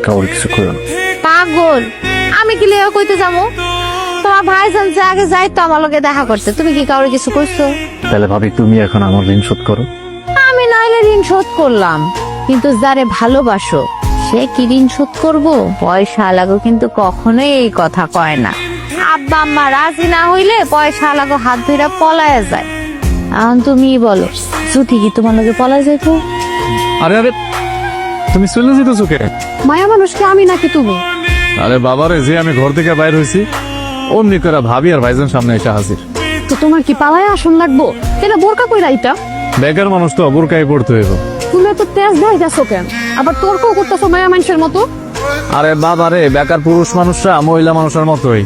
কাউর কিছু করো না। পাগল, আমি কি লেও কইতে যাবো? তোমার ভাইজান যে আগে যাইতো আমার লগে দেখা করতে, তুমি কি কাউরে কিছু কইছো? তাহলে ভাবি তুমি এখন আমার ঋণ শোধ করো। আমি নাইলে ঋণ শোধ করলাম, কিন্তু যারে ভালোবাসো সে কি ঋণ শোধ করবো? পয়সা লাগো কিন্তু কখনোই এই কথা কয় না। আব্বা আম্মা রাজি না হইলে পয়সা লাগো হাত ধরে পলায়া যায়। এখন তুমি বলো, ছুটি কি তোমার লগে পলায় যাইতো? আরে আরে তুমি চলে যেতেছো কে? মায়া মানুষকে আমি নাকি তুমি? আরে বাবারে, যে আমি ঘর থেকে বাইর হয়েছি অমনি করে ভাবি আর ভাইজান সামনে এসে হাজির। তো তোমার কি পালায় আসন লাগবো? তাহলে বোরকা কইরা এটা বেকার মানুষ তো বোরকাই পড়তে হইব। তুমি এত তেজ দেয় গেছো কেন? আবার তর্ক করতেছো মায়া মানুষের মতো। আরে বাবারে, বেকার পুরুষ মানুষরা মহিলা মানুষের মতোই।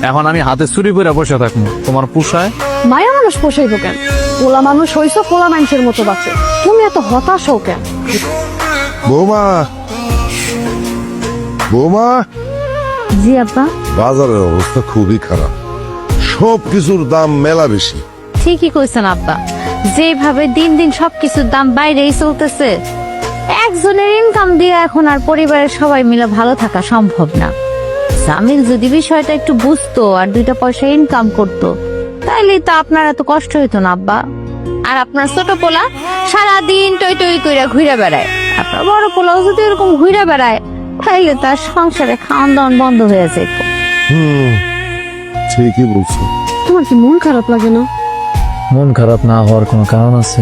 এখন আমি হাতে চুরি করে বসে থাকবো, তোমার পোষায়? মায়া মানুষ পোষাইব কেন? পোলা মানুষ হইছো, পোলা মানুষের মতো বাঁচো। তুমি এত হতাশ হও কেন? বৌমা, বৌমা, জি আব্বা। বাজারের অবস্থা খুবই খারাপ, সব কিছুর দাম মেলা বেশি। ঠিকই কইছেন আব্বা, যেভাবে দিন দিন সবকিছুর দাম বাইরেই চলতেছে, একজনের ইনকাম দিয়ে এখন আর পরিবারের সবাই মিলে ভালো থাকা সম্ভব না। জামিল যদি বিষয়টা একটু বুঝতো আর দুইটা পয়সা ইনকাম করতো, তাইলেই তো আপনার এত কষ্ট হইতো না আব্বা। আর আপনার ছোট পোলা সারাদিন টই টই কইরা ঘুরে বেড়ায়, আপনার বড় পোলাও যদি এরকম ঘুরে বেড়ায়, তাইলে তার সংসারে খাওয়ান দাওয়ান বন্ধ হয়ে যেত। ঠিকই বলছো। তোমার কি মন খারাপ লাগে না? মন খারাপ না হওয়ার কোনো কারণ আছে?